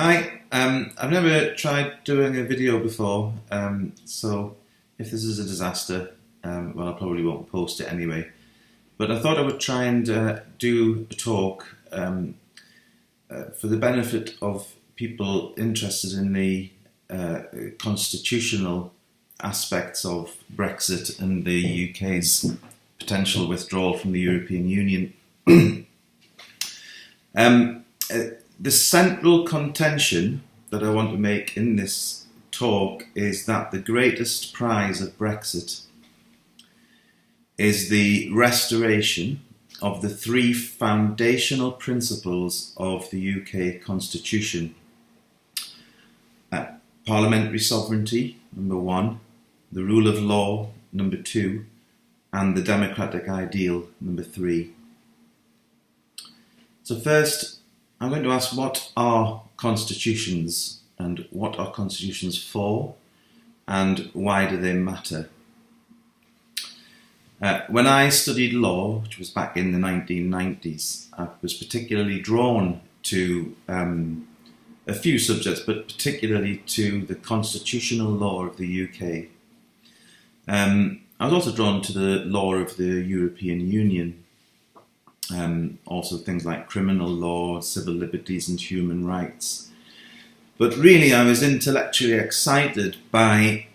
Hi, I've never tried doing a video before, so if this is a disaster, well, I probably won't post it anyway. But I thought I would try and do a talk for the benefit of people interested in the constitutional aspects of Brexit and the UK's potential withdrawal from the European Union. The central contention that I want to make in this talk is that the greatest prize of Brexit is the restoration of the three foundational principles of the UK Constitution. Parliamentary sovereignty, number one, the rule of law, number two, and the democratic ideal, number three. So first, I'm going to ask, what are constitutions and what are constitutions for and why do they matter? When I studied law, which was back in the 1990s, I was particularly drawn to a few subjects, but particularly to the constitutional law of the UK. I was also drawn to the law of the European Union. Also things like criminal law, civil liberties and human rights. But really I was intellectually excited by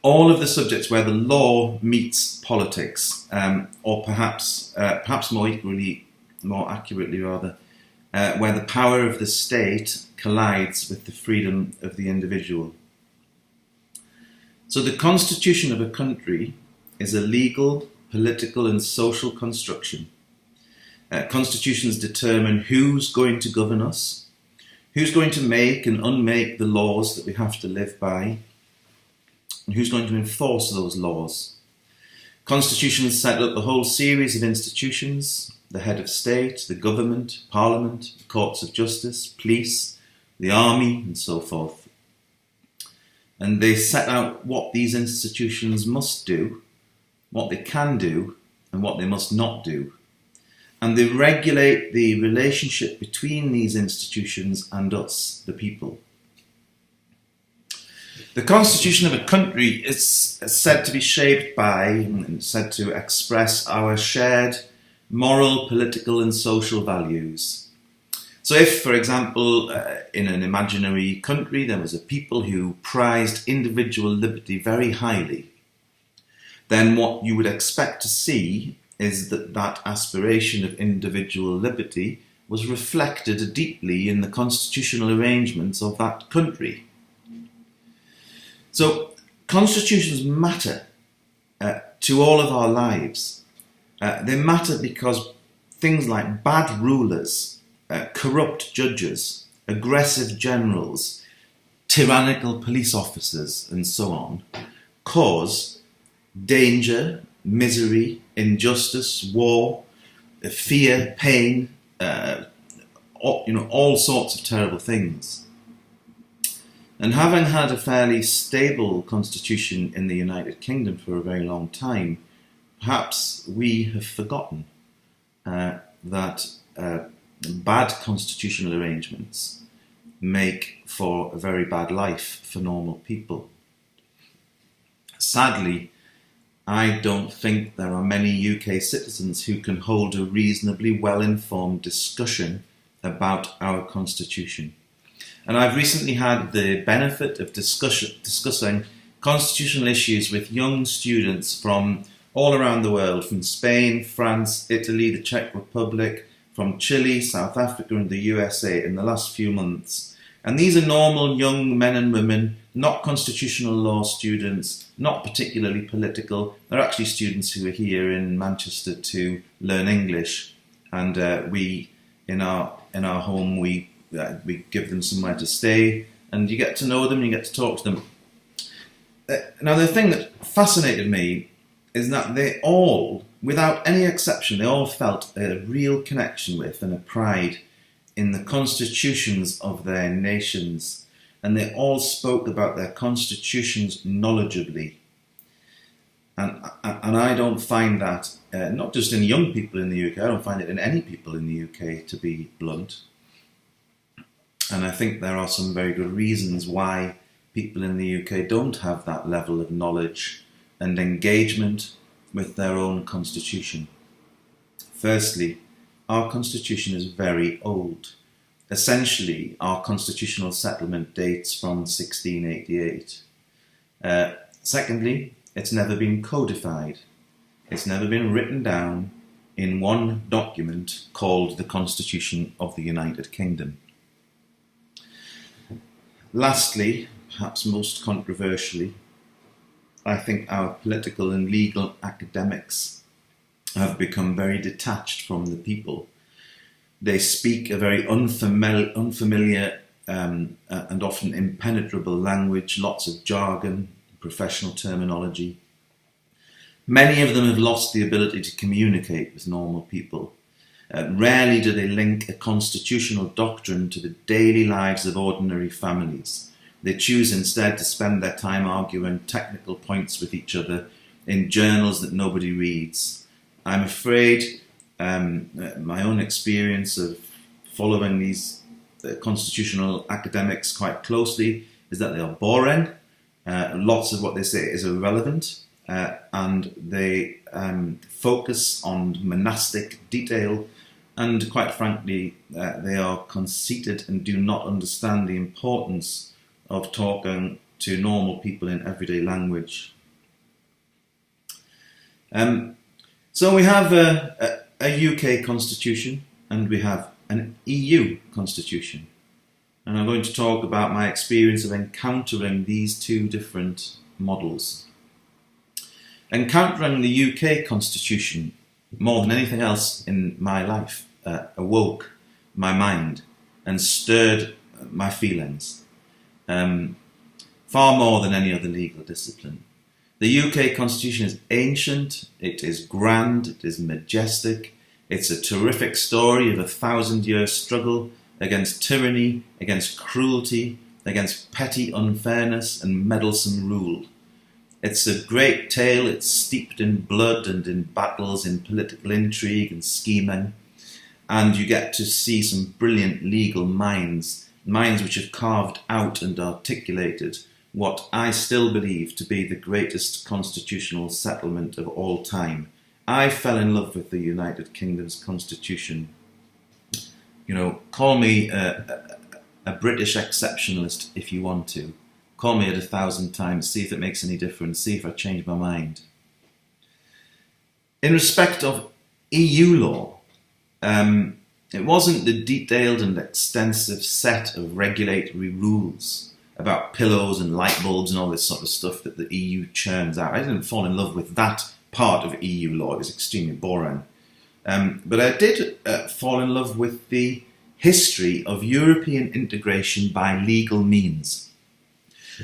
all of the subjects where the law meets politics, or perhaps more accurately, where the power of the state collides with the freedom of the individual. So the constitution of a country is a legal, political and social construction. Constitutions determine who's going to govern us, who's going to make and unmake the laws that we have to live by, and who's going to enforce those laws. Constitutions set up a whole series of institutions: the head of state, the government, parliament, the courts of justice, police, the army, and so forth. And they set out what these institutions must do, what they can do, and what they must not do. And they regulate the relationship between these institutions and us, the people. The constitution of a country is said to be shaped by and said to express our shared moral, political and social values. So if, for example, in an imaginary country there was a people who prized individual liberty very highly, then what you would expect to see is that aspiration of individual liberty was reflected deeply in the constitutional arrangements of that country. So constitutions matter to all of our lives. They matter because things like bad rulers, corrupt judges, aggressive generals, tyrannical police officers and so on cause danger, misery, injustice, war, fear, pain, all sorts of terrible things. And having had a fairly stable constitution in the United Kingdom for a very long time, perhaps we have forgotten that bad constitutional arrangements make for a very bad life for normal people. Sadly, I don't think there are many UK citizens who can hold a reasonably well-informed discussion about our constitution. And I've recently had the benefit of discussing constitutional issues with young students from all around the world, from Spain, France, Italy, the Czech Republic, from Chile, South Africa and the USA in the last few months. And these are normal young men and women, not constitutional law students, not particularly political. They're actually students who are here in Manchester to learn English. And we, in our home, we give them somewhere to stay, and you get to know them, you get to talk to them. Now, the thing that fascinated me is that they all, without any exception, they all felt a real connection with and a pride in the constitutions of their nations, and they all spoke about their constitutions knowledgeably. And I don't find that, not just in young people in the UK, I don't find it in any people in the UK, to be blunt. And I think there are some very good reasons why people in the UK don't have that level of knowledge and engagement with their own constitution. Firstly, our constitution is very old. Essentially, our constitutional settlement dates from 1688. Secondly, it's never been codified. It's never been written down in one document called the Constitution of the United Kingdom. Lastly, perhaps most controversially, I think our political and legal academics have become very detached from the people. They speak a very unfamiliar and often impenetrable language, lots of jargon, professional terminology. Many of them have lost the ability to communicate with normal people. Rarely do they link a constitutional doctrine to the daily lives of ordinary families. They choose instead to spend their time arguing technical points with each other in journals that nobody reads. I'm afraid my own experience of following these constitutional academics quite closely is that they are boring. Lots of what they say is irrelevant, and they focus on monastic detail, and quite frankly, they are conceited and do not understand the importance of talking to normal people in everyday language. So we have a UK constitution and we have an EU constitution. And I'm going to talk about my experience of encountering these two different models. Encountering the UK constitution, more than anything else in my life, awoke my mind and stirred my feelings, far more than any other legal discipline. The UK constitution is ancient, it is grand, it is majestic, it's a terrific story of a 1,000-year struggle against tyranny, against cruelty, against petty unfairness and meddlesome rule. It's a great tale, it's steeped in blood and in battles, in political intrigue and scheming, and you get to see some brilliant legal minds which have carved out and articulated what I still believe to be the greatest constitutional settlement of all time. I fell in love with the United Kingdom's constitution. You know, call me a British exceptionalist if you want to. Call me it 1,000 times, see if it makes any difference, see if I change my mind. In respect of EU law, it wasn't the detailed and extensive set of regulatory rules about pillows and light bulbs and all this sort of stuff that the EU churns out. I didn't fall in love with that part of EU law. It was extremely boring. But I did fall in love with the history of European integration by legal means,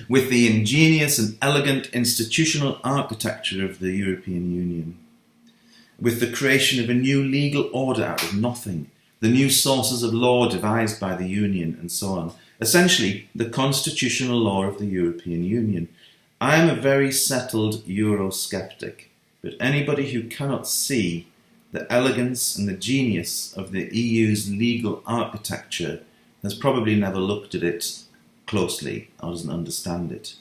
with the ingenious and elegant institutional architecture of the European Union, with the creation of a new legal order out of nothing, the new sources of law devised by the Union, and so on. Essentially, the constitutional law of the European Union. I am a very settled Eurosceptic, but anybody who cannot see the elegance and the genius of the EU's legal architecture has probably never looked at it closely or doesn't understand it.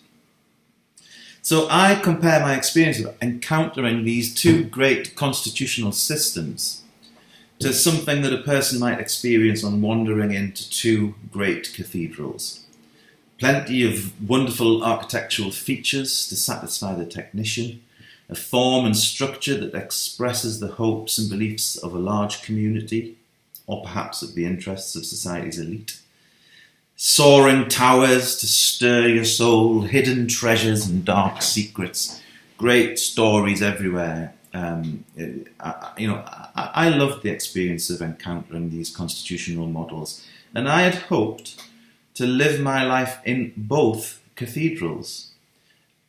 So I compare my experience of encountering these two great constitutional systems to something that a person might experience on wandering into two great cathedrals. Plenty of wonderful architectural features to satisfy the technician, a form and structure that expresses the hopes and beliefs of a large community, or perhaps of the interests of society's elite. Soaring towers to stir your soul, hidden treasures and dark secrets, great stories everywhere. I loved the experience of encountering these constitutional models, and I had hoped to live my life in both cathedrals.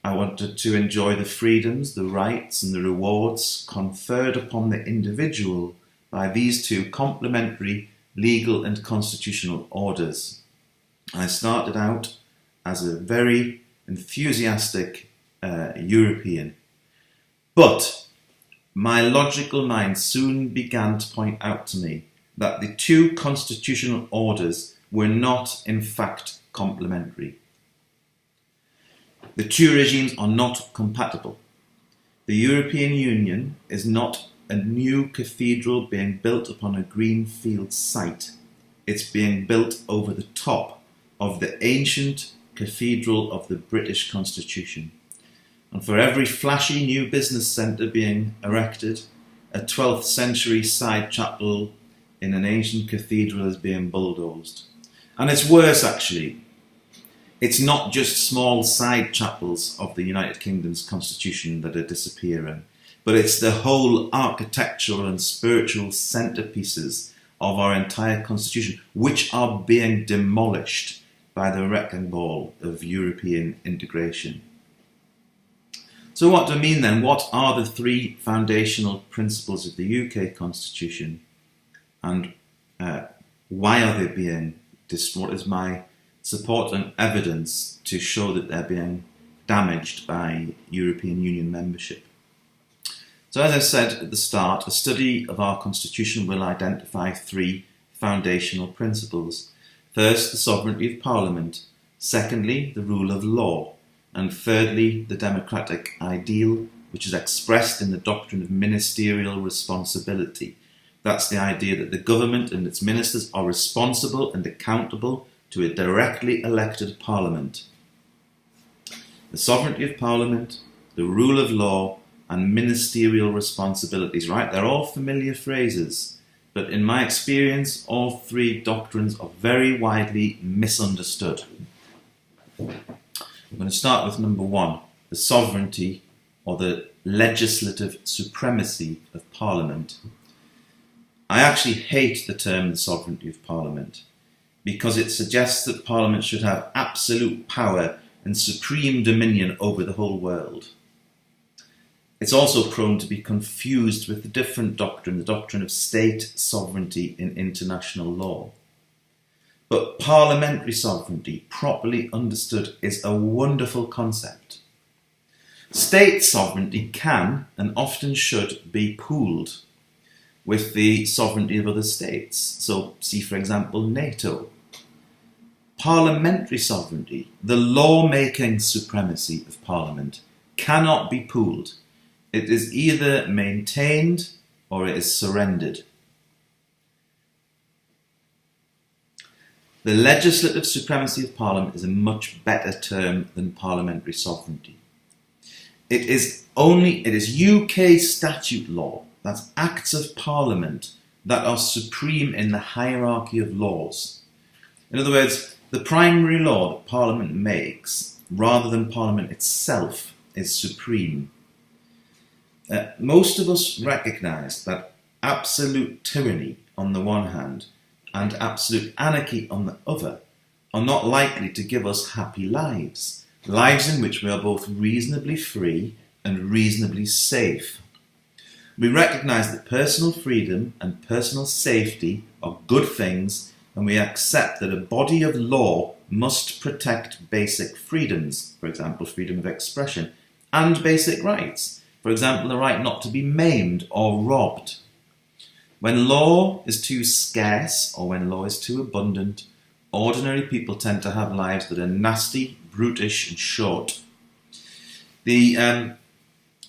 I wanted to enjoy the freedoms, the rights and the rewards conferred upon the individual by these two complementary legal and constitutional orders. I started out as a very enthusiastic European, but my logical mind soon began to point out to me that the two constitutional orders were not in fact complementary. The two regimes are not compatible. The European Union is not a new cathedral being built upon a greenfield site. It's being built over the top of the ancient cathedral of the British Constitution. And for every flashy new business centre being erected, a 12th century side chapel in an ancient cathedral is being bulldozed. And it's worse, actually. It's not just small side chapels of the United Kingdom's constitution that are disappearing, but it's the whole architectural and spiritual centerpieces of our entire constitution, which are being demolished by the wrecking ball of European integration. So what do I mean then? What are the three foundational principles of the UK constitution, and why are they being destroyed? What is my support and evidence to show that they're being damaged by European Union membership? So as I said at the start, a study of our constitution will identify three foundational principles. First, the sovereignty of Parliament. Secondly, the rule of law. And thirdly, the democratic ideal, which is expressed in the doctrine of ministerial responsibility. That's the idea that the government and its ministers are responsible and accountable to a directly elected parliament. The sovereignty of Parliament, the rule of law, and ministerial responsibilities, right? They're all familiar phrases, but in my experience, all three doctrines are very widely misunderstood. I'm going to start with number one, the sovereignty or the legislative supremacy of Parliament. I actually hate the term the sovereignty of Parliament because it suggests that Parliament should have absolute power and supreme dominion over the whole world. It's also prone to be confused with the different doctrine, the doctrine of state sovereignty in international law. But parliamentary sovereignty, properly understood, is a wonderful concept. State sovereignty can, and often should, be pooled with the sovereignty of other states. So, see for example NATO. Parliamentary sovereignty, the law-making supremacy of Parliament, cannot be pooled. It is either maintained or it is surrendered. The legislative supremacy of Parliament is a much better term than parliamentary sovereignty. It is UK statute law, that's acts of Parliament, that are supreme in the hierarchy of laws. In other words, the primary law that Parliament makes, rather than Parliament itself, is supreme. Most of us recognise that absolute tyranny on the one hand and absolute anarchy on the other are not likely to give us happy lives, lives in which we are both reasonably free and reasonably safe. We recognise that personal freedom and personal safety are good things, and we accept that a body of law must protect basic freedoms, for example, freedom of expression, and basic rights. For example, the right not to be maimed or robbed. When law is too scarce or when law is too abundant, ordinary people tend to have lives that are nasty, brutish and short. The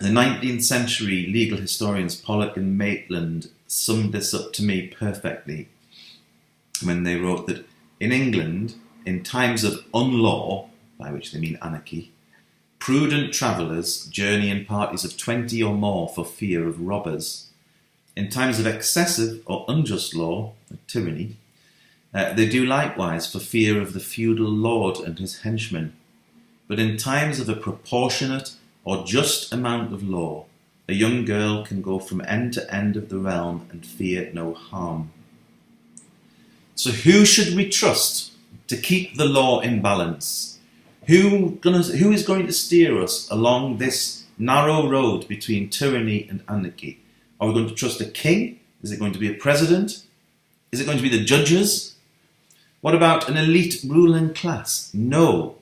19th century legal historians Pollock and Maitland summed this up to me perfectly when they wrote that in England, in times of unlaw, by which they mean anarchy, prudent travellers journey in parties of 20 or more for fear of robbers. In times of excessive or unjust law, tyranny, they do likewise for fear of the feudal lord and his henchmen. But in times of a proportionate or just amount of law, a young girl can go from end to end of the realm and fear no harm. So who should we trust to keep the law in balance? Who is going to steer us along this narrow road between tyranny and anarchy? Are we going to trust a king? Is it going to be a president? Is it going to be the judges? What about an elite ruling class? No,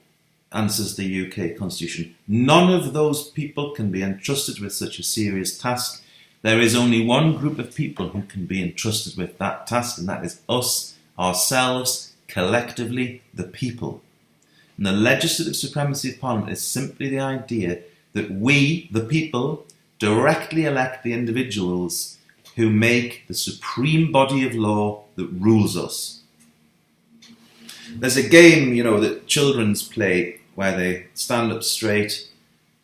answers the UK Constitution. None of those people can be entrusted with such a serious task. There is only one group of people who can be entrusted with that task, and that is us, ourselves, collectively the people. And the legislative supremacy of Parliament is simply the idea that we, the people, directly elect the individuals who make the supreme body of law that rules us. There's a game, that children's play where they stand up straight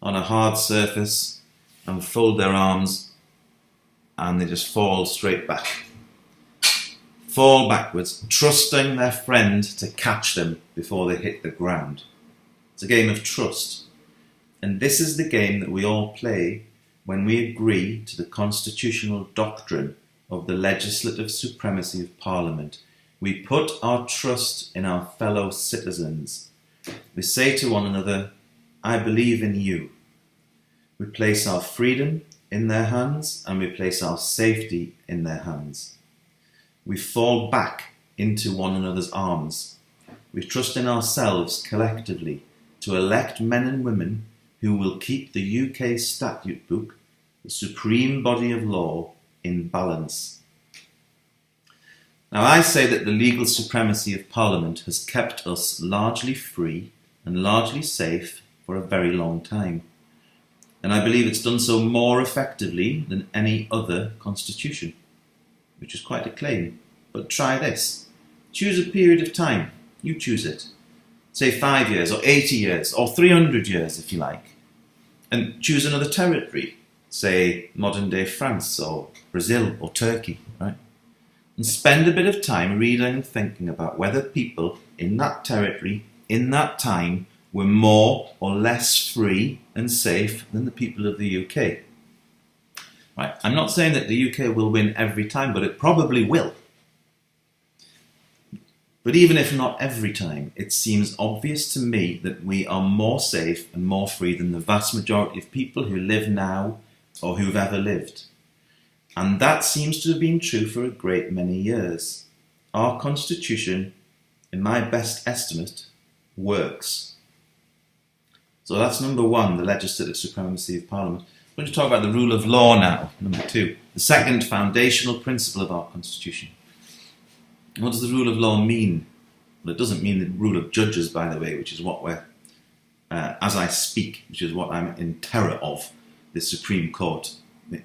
on a hard surface and fold their arms and they just fall straight back. Fall backwards, trusting their friend to catch them before they hit the ground. It's a game of trust. And this is the game that we all play when we agree to the constitutional doctrine of the legislative supremacy of Parliament. We put our trust in our fellow citizens. We say to one another, I believe in you. We place our freedom in their hands and we place our safety in their hands. We fall back into one another's arms. We trust in ourselves collectively to elect men and women who will keep the UK Statute Book, the supreme body of law, in balance. Now, I say that the legal supremacy of Parliament has kept us largely free and largely safe for a very long time. And I believe it's done so more effectively than any other constitution, which is quite a claim. But try this. Choose a period of time. You choose it. Say 5 years or 80 years or 300 years if you like. And choose another territory. Say modern day France or Brazil or Turkey, right? And spend a bit of time reading and thinking about whether people in that territory, in that time, were more or less free and safe than the people of the UK. Right. I'm not saying that the UK will win every time, but it probably will. But even if not every time, it seems obvious to me that we are more safe and more free than the vast majority of people who live now or who've ever lived. And that seems to have been true for a great many years. Our constitution, in my best estimate, works. So that's number one, the legislative supremacy of Parliament. I'm going to talk about the rule of law now, number two, the second foundational principle of our constitution. What does the rule of law mean? Well, it doesn't mean the rule of judges, by the way, which is what we're, as I speak, which is what I'm in terror of, the Supreme Court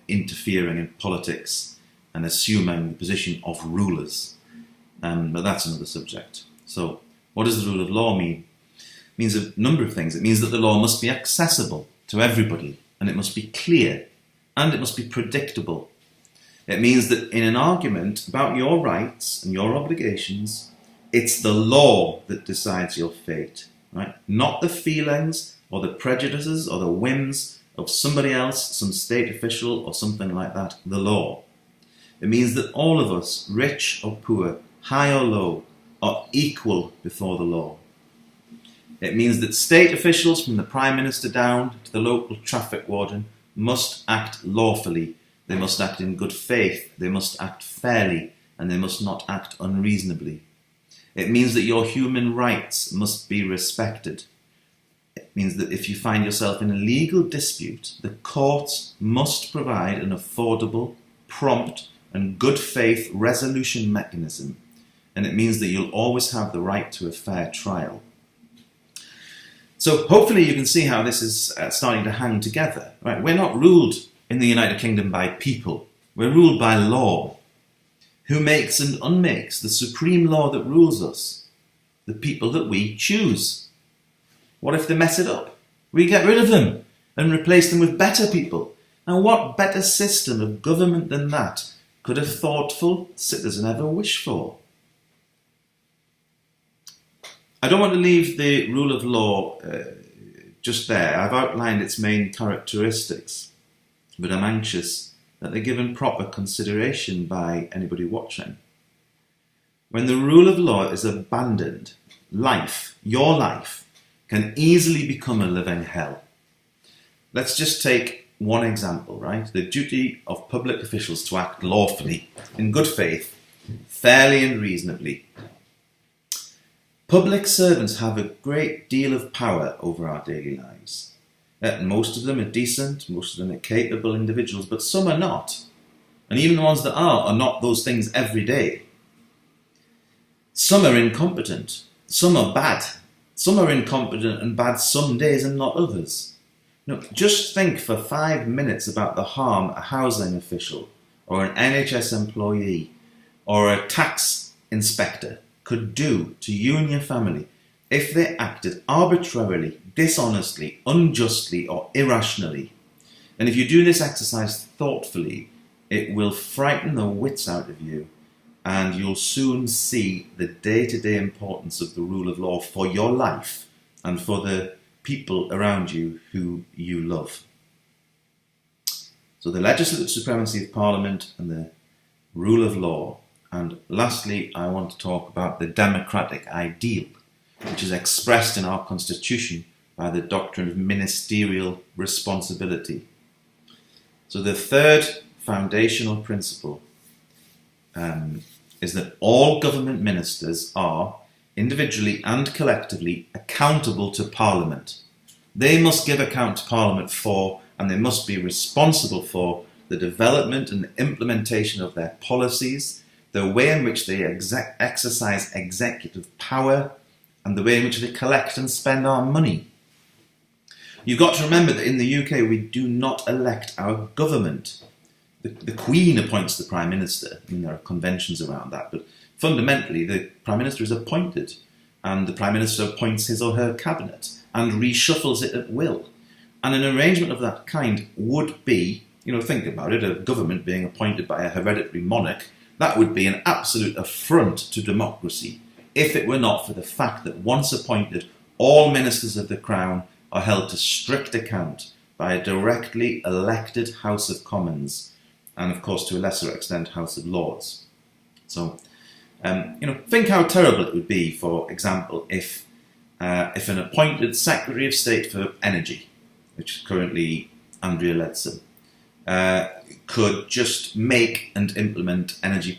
interfering in politics and assuming the position of rulers. But that's another subject. So, what does the rule of law mean? It means a number of things. It means that the law must be accessible to everybody, and it must be clear, and it must be predictable. It means that in an argument about your rights and your obligations, it's the law that decides your fate, right? Not the feelings or the prejudices or the whims of somebody else, some state official or something like that, the law. It means that all of us, rich or poor, high or low, are equal before the law. It means that state officials from the Prime Minister down to the local traffic warden must act lawfully. They must act in good faith, they must act fairly, and they must not act unreasonably. It means that your human rights must be respected. It means that if you find yourself in a legal dispute, the courts must provide an affordable, prompt, and good faith resolution mechanism. And it means that you'll always have the right to a fair trial. So hopefully you can see how this is starting to hang together. Right? We're not ruled in the United Kingdom by people. We're ruled by law. Who makes and unmakes the supreme law that rules us? The people that we choose. What if they mess it up? We get rid of them and replace them with better people. Now what better system of government than that could a thoughtful citizen ever wish for? I don't want to leave the rule of law just there. I've outlined its main characteristics, but I'm anxious that they're given proper consideration by anybody watching. When the rule of law is abandoned, life, your life, can easily become a living hell. Let's just take one example, right? The duty of public officials to act lawfully, in good faith, fairly and reasonably. Public servants have a great deal of power over our daily lives. Most of them are decent, most of them are capable individuals, but some are not. And even the ones that are not those things every day. Some are incompetent, some are bad. Some are incompetent and bad some days and not others. Just think for 5 minutes about the harm a housing official or an NHS employee or a tax inspector could do to you and your family if they acted arbitrarily, dishonestly, unjustly or irrationally. And if you do this exercise thoughtfully, it will frighten the wits out of you, and you'll soon see the day-to-day importance of the rule of law for your life and for the people around you who you love. So the legislative supremacy of Parliament and the rule of law. And lastly, I want to talk about the democratic ideal, which is expressed in our Constitution by the doctrine of ministerial responsibility. So the third foundational principle is that all government ministers are, individually and collectively, accountable to Parliament. They must give account to Parliament for, and they must be responsible for, the development and the implementation of their policies, the way in which they exercise executive power, and the way in which they collect and spend our money. You've got to remember that in the UK we do not elect our government. The Queen appoints the Prime Minister. I mean, there are conventions around that, but fundamentally the Prime Minister is appointed, and the Prime Minister appoints his or her cabinet and reshuffles it at will. And an arrangement of that kind would be, think about it, a government being appointed by a hereditary monarch. That would be an absolute affront to democracy if it were not for the fact that once appointed, all ministers of the Crown are held to strict account by a directly elected House of Commons and, of course, to a lesser extent, House of Lords. So, think how terrible it would be, for example, if an appointed Secretary of State for Energy, which is currently Andrea Leadsom, could just make and implement energy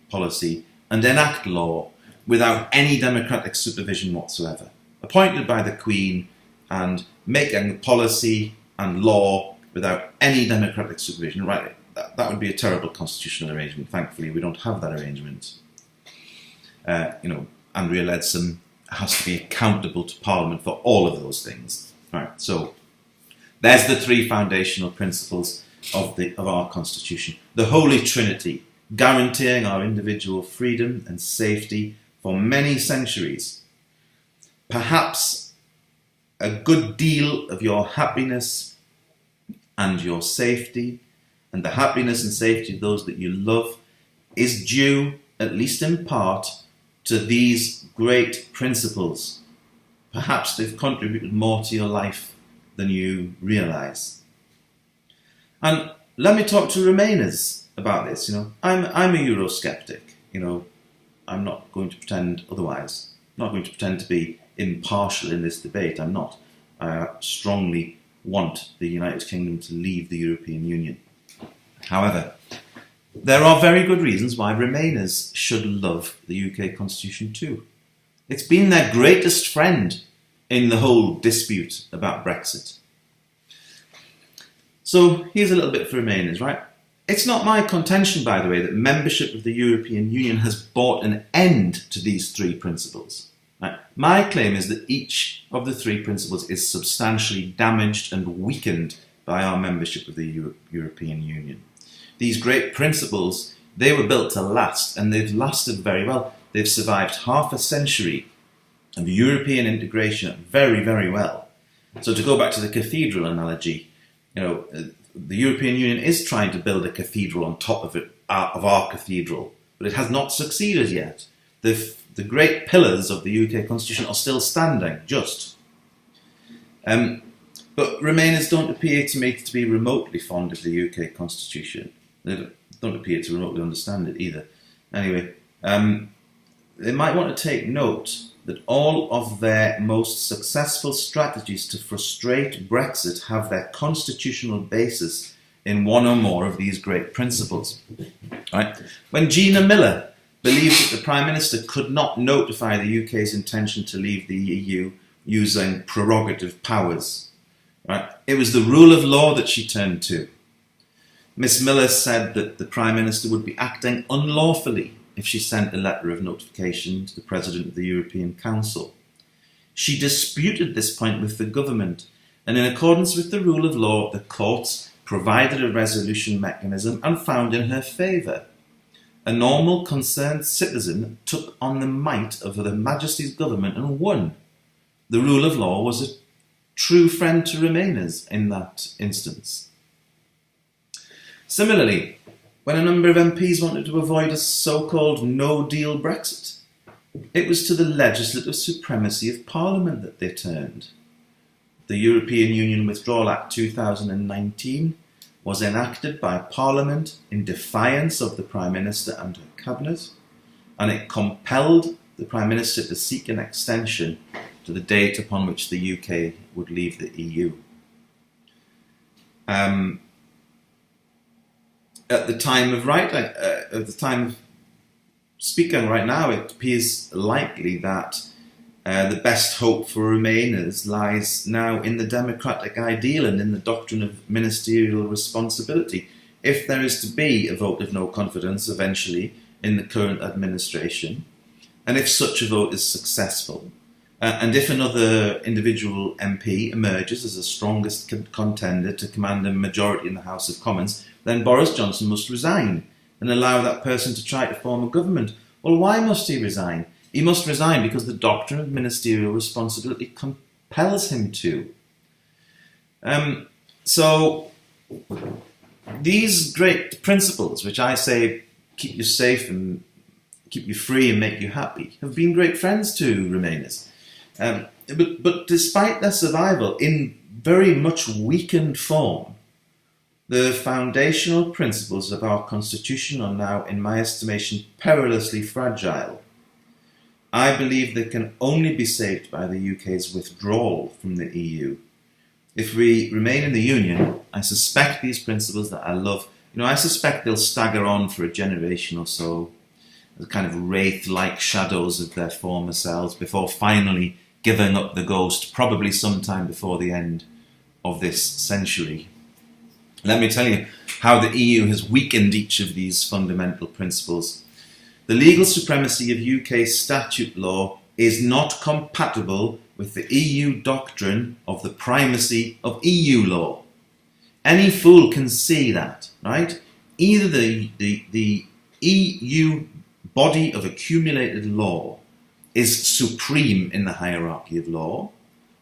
policy and enact law without any democratic supervision whatsoever. Appointed by the Queen and making policy and law without any democratic supervision. Right, that would be a terrible constitutional arrangement. Thankfully, we don't have that arrangement. Andrea Leadsom has to be accountable to Parliament for all of those things. Right, so there's the three foundational principles of our Constitution. The Holy Trinity, guaranteeing our individual freedom and safety for many centuries. Perhaps a good deal of your happiness and your safety, and the happiness and safety of those that you love, is due, at least in part, to these great principles. Perhaps they've contributed more to your life than you realise. And let me talk to Remainers about this. I'm a Eurosceptic. I'm not going to pretend otherwise. I'm not going to pretend to be impartial in this debate. I'm not. I strongly want the United Kingdom to leave the European Union. However, there are very good reasons why Remainers should love the UK Constitution too. It's been their greatest friend in the whole dispute about Brexit. So here's a little bit for Remainers, right? It's not my contention, by the way, that membership of the European Union has brought an end to these three principles. Right? My claim is that each of the three principles is substantially damaged and weakened by our membership of the European Union. These great principles, they were built to last, and they've lasted very well. They've survived half a century of European integration very, very well. So to go back to the cathedral analogy, the European Union is trying to build a cathedral on top of our cathedral, but it has not succeeded yet. The great pillars of the UK Constitution are still standing, just. But Remainers don't appear to me to be remotely fond of the UK Constitution. They don't appear to remotely understand it either. Anyway, they might want to take note that all of their most successful strategies to frustrate Brexit have their constitutional basis in one or more of these great principles. Right? When Gina Miller believed that the Prime Minister could not notify the UK's intention to leave the EU using prerogative powers, right? It was the rule of law that she turned to. Miss Miller said that the Prime Minister would be acting unlawfully if she sent a letter of notification to the President of the European Council. She disputed this point with the government, and in accordance with the rule of law, the courts provided a resolution mechanism and found in her favour. A normal concerned citizen took on the might of Her Majesty's government and won. The rule of law was a true friend to Remainers in that instance. Similarly, when a number of MPs wanted to avoid a so-called no-deal Brexit, it was to the legislative supremacy of Parliament that they turned. The European Union Withdrawal Act 2019 was enacted by Parliament in defiance of the Prime Minister and her Cabinet, and it compelled the Prime Minister to seek an extension to the date upon which the UK would leave the EU. At the time of speaking right now, it appears likely that the best hope for Remainers lies now in the democratic ideal and in the doctrine of ministerial responsibility. If there is to be a vote of no confidence eventually in the current administration, and if such a vote is successful, and if another individual MP emerges as the strongest contender to command a majority in the House of Commons, then Boris Johnson must resign and allow that person to try to form a government. Well, why must he resign? He must resign because the doctrine of ministerial responsibility compels him to. So these great principles, which I say keep you safe and keep you free and make you happy, have been great friends to Remainers. But despite their survival in very much weakened form, the foundational principles of our Constitution are now, in my estimation, perilously fragile. I believe they can only be saved by the UK's withdrawal from the EU. If we remain in the Union, I suspect these principles that I love, I suspect they'll stagger on for a generation or so, as kind of wraith-like shadows of their former selves, before finally giving up the ghost, probably sometime before the end of this century. Let me tell you how the EU has weakened each of these fundamental principles. The legal supremacy of UK statute law is not compatible with the EU doctrine of the primacy of EU law. Any fool can see that, right? Either the EU body of accumulated law is supreme in the hierarchy of law,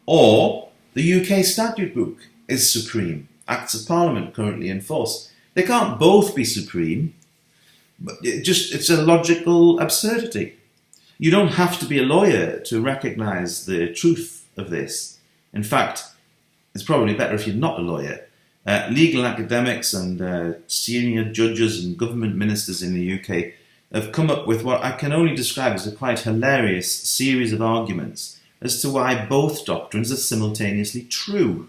or the UK statute book is supreme. Acts of Parliament currently in force. They can't both be supreme, but it's a logical absurdity. You don't have to be a lawyer to recognise the truth of this. In fact, it's probably better if you're not a lawyer. Legal academics and senior judges and government ministers in the UK have come up with what I can only describe as a quite hilarious series of arguments as to why both doctrines are simultaneously true.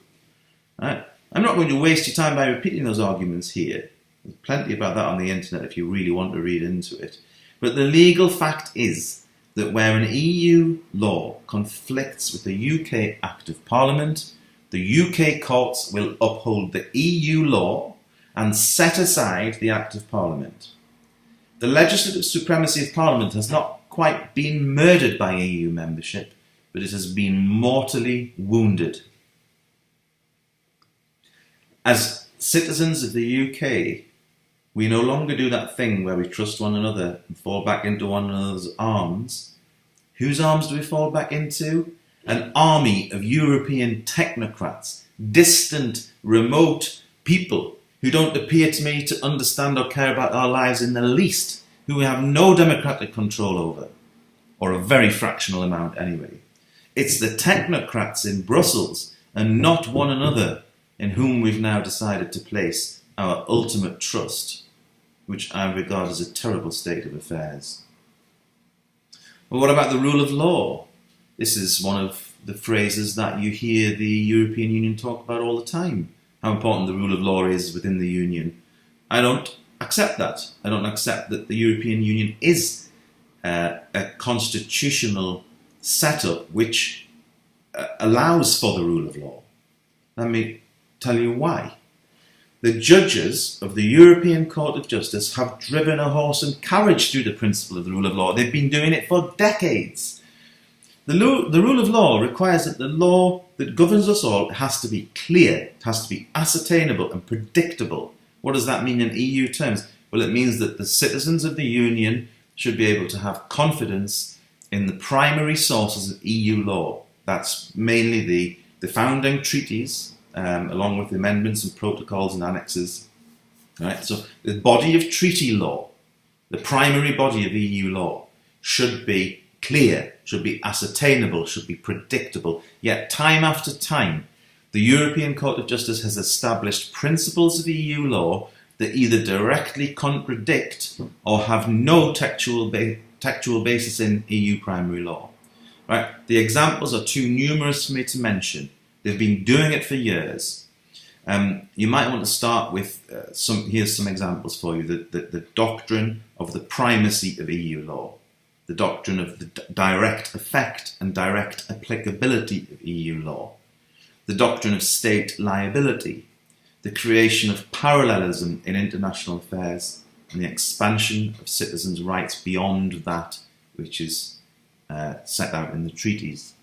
Right? I'm not going to waste your time by repeating those arguments here. There's plenty about that on the internet if you really want to read into it. But the legal fact is that where an EU law conflicts with a UK Act of Parliament, the UK courts will uphold the EU law and set aside the Act of Parliament. The legislative supremacy of Parliament has not quite been murdered by EU membership, but it has been mortally wounded. As citizens of the UK, we no longer do that thing where we trust one another and fall back into one another's arms. Whose arms do we fall back into? An army of European technocrats, distant, remote people who don't appear to me to understand or care about our lives in the least, who we have no democratic control over, or a very fractional amount anyway. It's the technocrats in Brussels and not one another in whom we've now decided to place our ultimate trust, which I regard as a terrible state of affairs. But what about the rule of law? This is one of the phrases that you hear the European Union talk about all the time, how important the rule of law is within the Union. I don't accept that. I don't accept that the European Union is a constitutional setup which allows for the rule of law. Let me tell you why. The judges of the European Court of Justice have driven a horse and carriage through the principle of the rule of law. They've been doing it for decades. The rule of law requires that the law that governs us all has to be clear, it has to be ascertainable and predictable. What does that mean in EU terms? Well, it means that the citizens of the Union should be able to have confidence in the primary sources of EU law. That's mainly the founding treaties, along with the amendments and protocols and annexes. Right? So the body of treaty law, the primary body of EU law, should be clear, should be ascertainable, should be predictable. Yet time after time, the European Court of Justice has established principles of EU law that either directly contradict or have no textual basis in EU primary law. Right? The examples are too numerous for me to mention. They've been doing it for years. You might want to start with here's some examples for you. The doctrine of the primacy of EU law, the doctrine of the direct effect and direct applicability of EU law, the doctrine of state liability, the creation of parallelism in international affairs, and the expansion of citizens' rights beyond that which is set out in the treaties.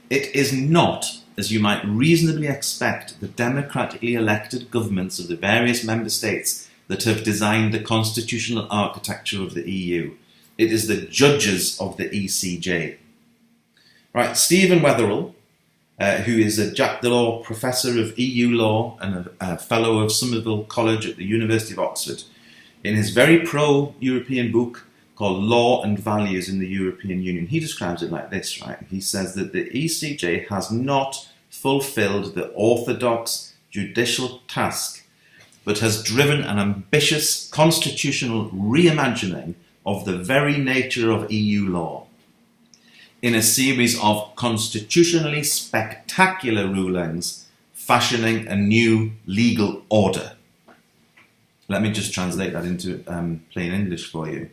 It is not, as you might reasonably expect, the democratically elected governments of the various member states that have designed the constitutional architecture of the EU. It is the judges of the ECJ. Right, Stephen Wetherell, who is a Jack Delors Professor of EU Law and a Fellow of Somerville College at the University of Oxford, in his very pro-European book called Law and Values in the European Union, he describes it like this, right? He says that the ECJ has not fulfilled the orthodox judicial task, but has driven an ambitious constitutional reimagining of the very nature of EU law in a series of constitutionally spectacular rulings fashioning a new legal order. Let me just translate that into plain English for you.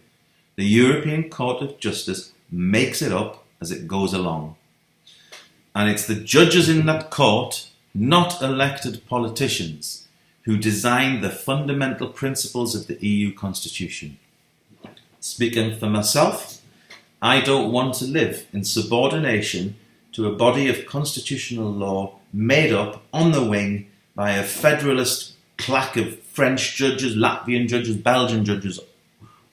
The European Court of Justice makes it up as it goes along. And it's the judges in that court, not elected politicians, who design the fundamental principles of the EU Constitution. Speaking for myself, I don't want to live in subordination to a body of constitutional law made up on the wing by a federalist claque of French judges, Latvian judges, Belgian judges,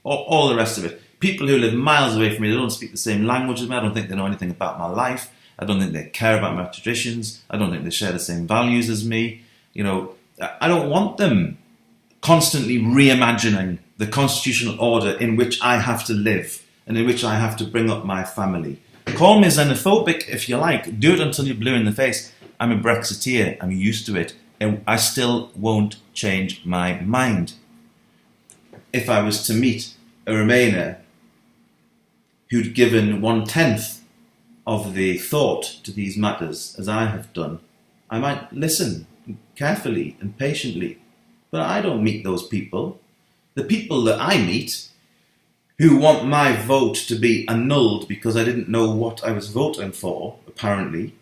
all the rest of it. People who live miles away from me, they don't speak the same language as me, I don't think they know anything about my life, I don't think they care about my traditions, I don't think they share the same values as me. You know, I don't want them constantly reimagining the constitutional order in which I have to live and in which I have to bring up my family. Call me xenophobic if you like, do it until you're blue in the face. I'm a Brexiteer, I'm used to it, and I still won't change my mind. If I was to meet a Remainer who'd given 1/10 of the thought to these matters as I have done, I might listen carefully and patiently. But I don't meet those people. The people that I meet who want my vote to be annulled because I didn't know what I was voting for, apparently,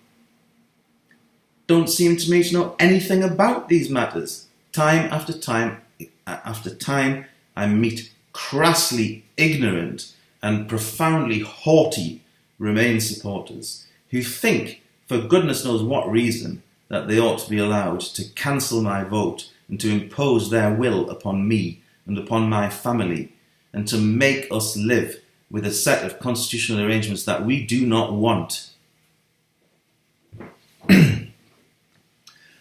don't seem to me to know anything about these matters. Time after time after time, I meet crassly ignorant and profoundly haughty Remain supporters who think, for goodness knows what reason, that they ought to be allowed to cancel my vote and to impose their will upon me and upon my family and to make us live with a set of constitutional arrangements that we do not want.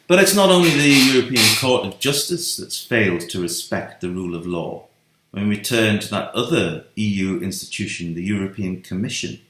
But it's not only the European Court of Justice that's failed to respect the rule of law. When we turn to that other EU institution, the European Commission,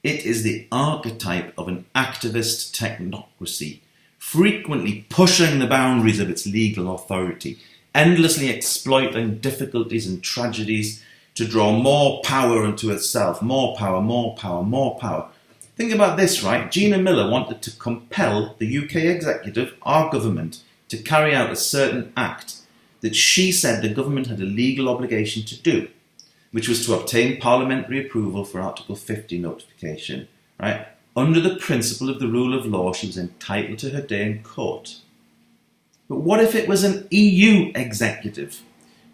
it is the archetype of an activist technocracy, frequently pushing the boundaries of its legal authority, endlessly exploiting difficulties and tragedies to draw more power into itself, more power, more power, more power. Think about this, right? Gina Miller wanted to compel the UK executive, our government, to carry out a certain act that she said the government had a legal obligation to do, which was to obtain parliamentary approval for Article 50 notification, right? Under the principle of the rule of law, she was entitled to her day in court. But what if it was an EU executive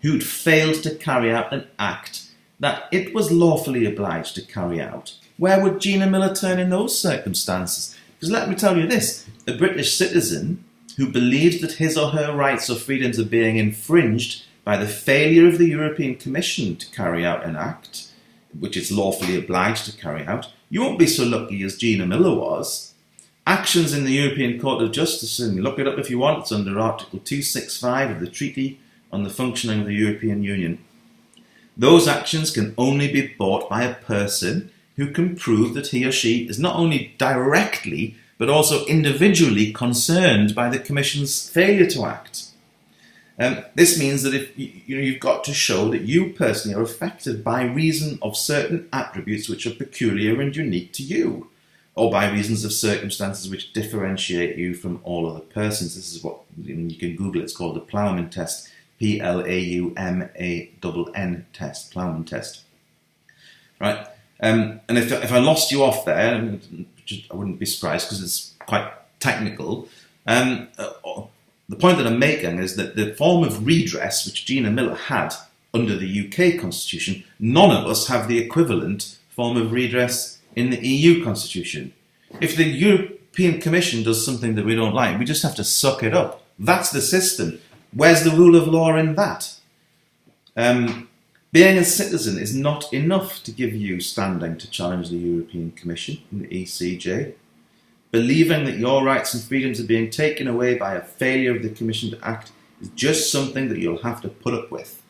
who'd failed to carry out an act that it was lawfully obliged to carry out? Where would Gina Miller turn in those circumstances? Because let me tell you this, a British citizen who believes that his or her rights or freedoms are being infringed by the failure of the European Commission to carry out an act, which it's lawfully obliged to carry out, you won't be so lucky as Gina Miller was. Actions in the European Court of Justice, and look it up if you want, it's under Article 265 of the Treaty on the Functioning of the European Union. Those actions can only be brought by a person who can prove that he or she is not only directly but also individually concerned by the Commission's failure to act. This means that if you've got to show that you personally are affected by reason of certain attributes which are peculiar and unique to you, or by reasons of circumstances which differentiate you from all other persons. This is what you can Google. It's called the Plowman test. Plaumann test. Plowman test. Right. And if I lost you off there, I wouldn't be surprised because it's quite technical. The point that I'm making is that the form of redress which Gina Miller had under the UK Constitution, none of us have the equivalent form of redress in the EU Constitution. If the European Commission does something that we don't like, we just have to suck it up. That's the system. Where's the rule of law in that? Being a citizen is not enough to give you standing to challenge the European Commission and the ECJ. Believing that your rights and freedoms are being taken away by a failure of the Commission to act is just something that you'll have to put up with.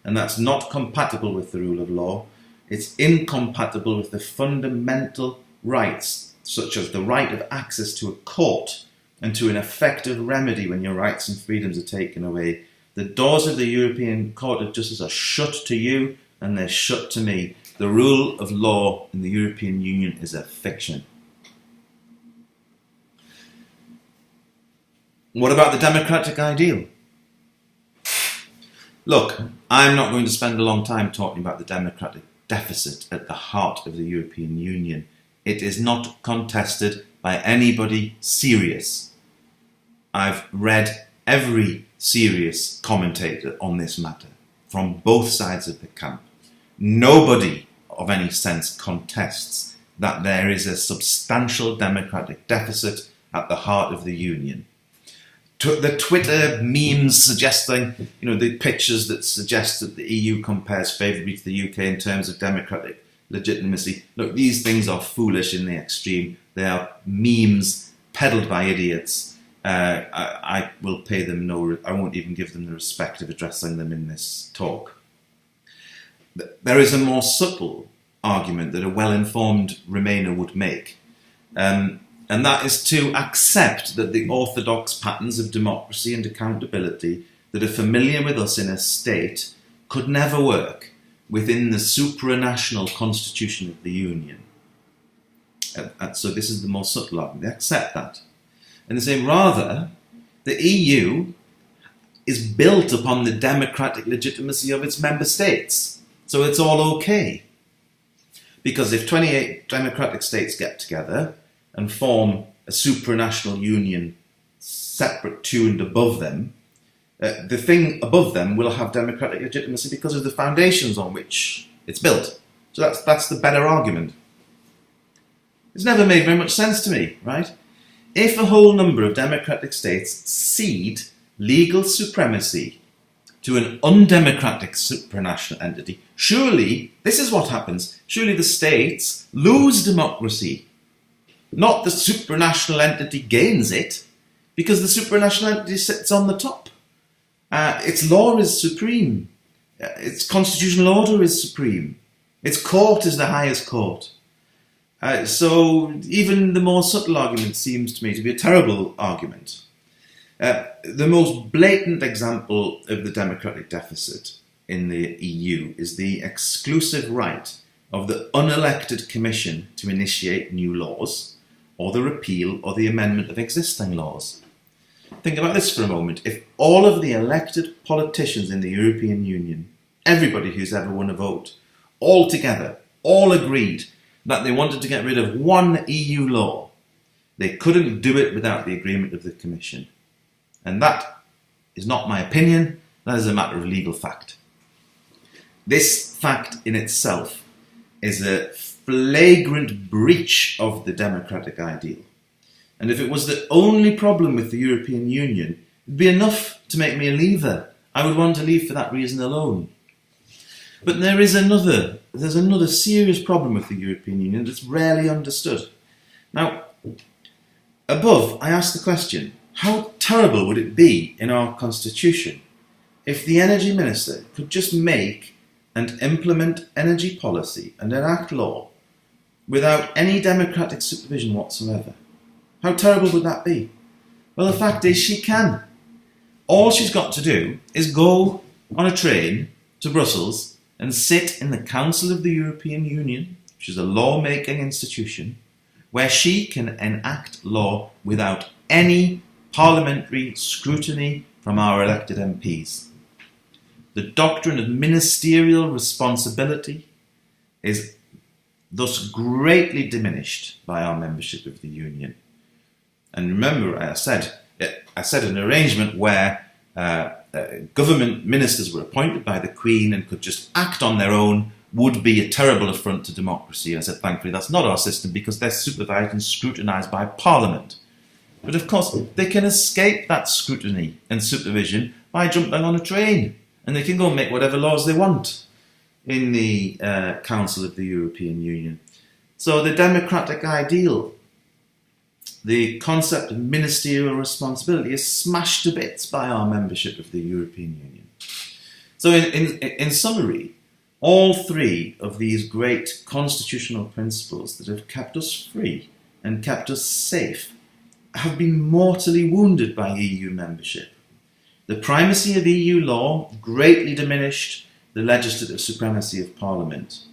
And that's not compatible with the rule of law. It's incompatible with the fundamental rights, such as the right of access to a court and to an effective remedy when your rights and freedoms are taken away. The doors of the European Court of Justice are shut to you and they're shut to me. The rule of law in the European Union is a fiction. What about the democratic ideal? Look, I'm not going to spend a long time talking about the democratic deficit at the heart of the European Union. It is not contested by anybody serious. I've read every serious commentator on this matter from both sides of the camp. Nobody of any sense contests that there is a substantial democratic deficit at the heart of the Union. The Twitter memes suggesting, the pictures that suggest that the EU compares favourably to the UK in terms of democratic legitimacy. Look, these things are foolish in the extreme. They are memes peddled by idiots. I will pay them I won't even give them the respect of addressing them in this talk. There is a more subtle argument that a well-informed Remainer would make. And that is to accept that the orthodox patterns of democracy and accountability that are familiar with us in a state could never work within the supranational constitution of the Union. So this is the more subtle argument. They accept that. And they say, rather, the EU is built upon the democratic legitimacy of its member states. So it's all okay. Because if 28 democratic states get together and form a supranational union separate to and above them, the thing above them will have democratic legitimacy because of the foundations on which it's built. So that's the better argument. It's never made very much sense to me, right? If a whole number of democratic states cede legal supremacy to an undemocratic supranational entity, surely, this is what happens, surely the states lose democracy. Not the supranational entity gains it, because the supranational entity sits on the top. Its law is supreme. Its constitutional order is supreme. Its court is the highest court. So even the more subtle argument seems to me to be a terrible argument. The most blatant example of the democratic deficit in the EU is the exclusive right of the unelected Commission to initiate new laws, or the repeal or the amendment of existing laws. Think about this for a moment. If all of the elected politicians in the European Union, everybody who's ever won a vote, all together, all agreed that they wanted to get rid of one EU law, they couldn't do it without the agreement of the Commission. And that is not my opinion, that is a matter of legal fact. This fact in itself is a flagrant breach of the democratic ideal. And if it was the only problem with the European Union, it'd be enough to make me a leaver. I would want to leave for that reason alone. But there's another serious problem with the European Union that's rarely understood. Now, above, I asked the question, how terrible would it be in our constitution if the energy minister could just make and implement energy policy and enact law without any democratic supervision whatsoever? How terrible would that be? Well, the fact is she can. All she's got to do is go on a train to Brussels and sit in the Council of the European Union, which is a law-making institution, where she can enact law without any parliamentary scrutiny from our elected MPs. The doctrine of ministerial responsibility is thus greatly diminished by our membership of the Union. And remember, I said an arrangement where government ministers were appointed by the Queen and could just act on their own would be a terrible affront to democracy. I said, thankfully, that's not our system because they're supervised and scrutinised by Parliament. But of course, they can escape that scrutiny and supervision by jumping on a train, and they can go and make whatever laws they want in the Council of the European Union. So the democratic ideal, the concept of ministerial responsibility, is smashed to bits by our membership of the European Union. So in summary, all three of these great constitutional principles that have kept us free and kept us safe have been mortally wounded by EU membership. The primacy of EU law greatly diminished the legislative supremacy of Parliament.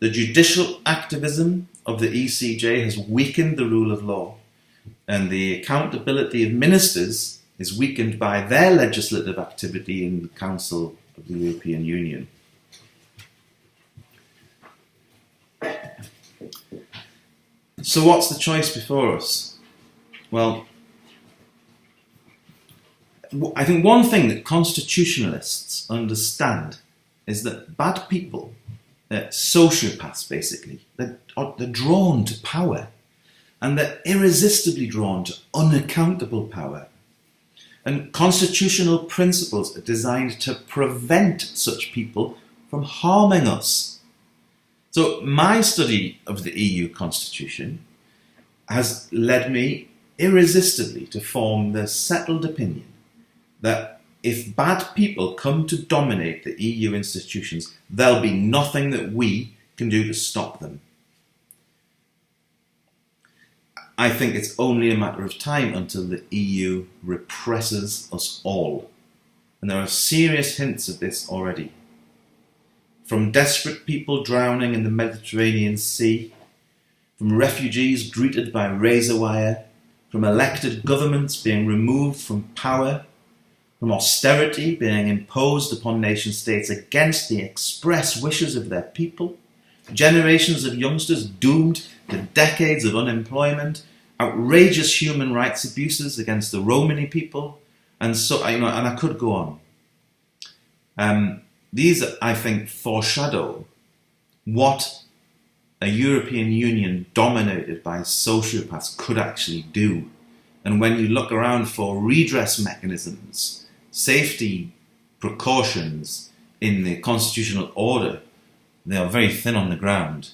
The judicial activism of the ECJ has weakened the rule of law, and the accountability of ministers is weakened by their legislative activity in the Council of the European Union. So what's the choice before us? Well, I think one thing that constitutionalists understand is that bad people, sociopaths basically, they're drawn to power, and they're irresistibly drawn to unaccountable power. And constitutional principles are designed to prevent such people from harming us. So my study of the EU Constitution has led me irresistibly to form the settled opinion that if bad people come to dominate the EU institutions, there'll be nothing that we can do to stop them. I think it's only a matter of time until the EU represses us all. And there are serious hints of this already. From desperate people drowning in the Mediterranean Sea, from refugees greeted by razor wire, from elected governments being removed from power, from austerity being imposed upon nation states against the express wishes of their people, generations of youngsters doomed to decades of unemployment, outrageous human rights abuses against the Romani people, and so and I could go on. These, I think, foreshadow what a European Union dominated by sociopaths could actually do. And when you look around for redress mechanisms, safety precautions in the constitutional order, they are very thin on the ground.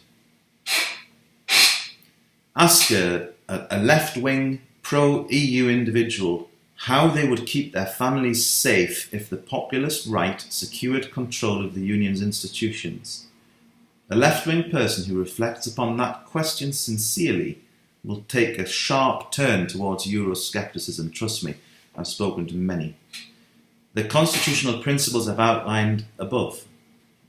Ask a left-wing, pro-EU individual how they would keep their families safe if the populist right secured control of the Union's institutions. A left-wing person who reflects upon that question sincerely will take a sharp turn towards Euroscepticism. Trust me, I've spoken to many. The constitutional principles I've outlined above,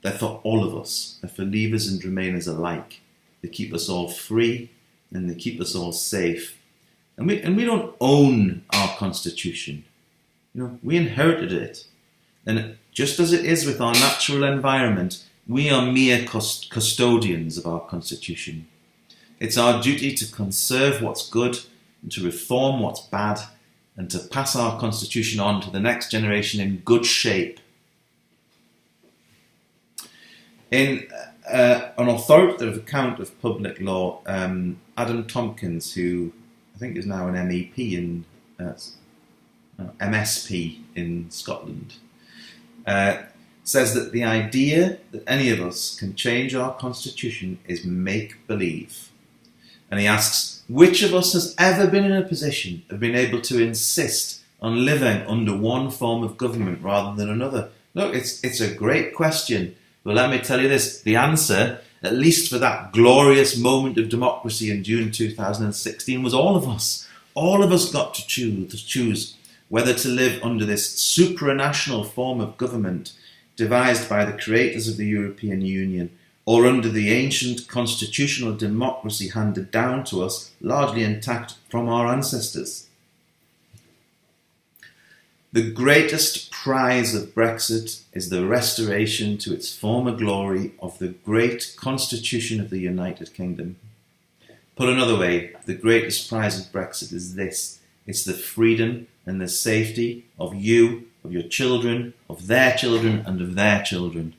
they're for all of us. They're for Leavers and Remainers alike. They keep us all free and they keep us all safe. And we don't own our constitution. We inherited it. And just as it is with our natural environment, we are mere custodians of our constitution. It's our duty to conserve what's good and to reform what's bad and to pass our constitution on to the next generation in good shape. In an authoritative account of public law, Adam Tompkins, who I think is now an MEP in MSP in Scotland, says that the idea that any of us can change our constitution is make-believe. And he asks, which of us has ever been in a position of being able to insist on living under one form of government rather than another? Look, it's a great question. But let me tell you this, the answer, at least for that glorious moment of democracy in June 2016, was all of us. All of us got to choose whether to live under this supranational form of government devised by the creators of the European Union, or under the ancient constitutional democracy handed down to us, largely intact from our ancestors. The greatest prize of Brexit is the restoration to its former glory of the great constitution of the United Kingdom. Put another way, the greatest prize of Brexit is this. It's the freedom and the safety of you, of your children, of their children, and of their children.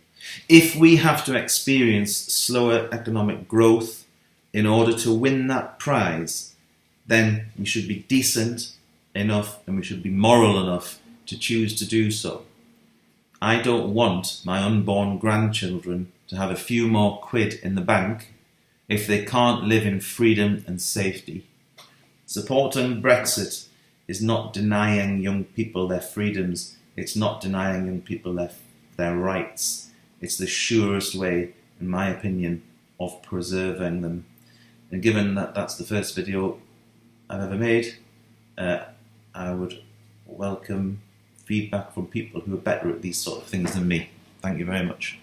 If we have to experience slower economic growth in order to win that prize, then we should be decent enough and we should be moral enough to choose to do so. I don't want my unborn grandchildren to have a few more quid in the bank if they can't live in freedom and safety. Supporting Brexit is not denying young people their freedoms. It's not denying young people their rights. It's the surest way, in my opinion, of preserving them. And given that that's the first video I've ever made, I would welcome feedback from people who are better at these sort of things than me. Thank you very much.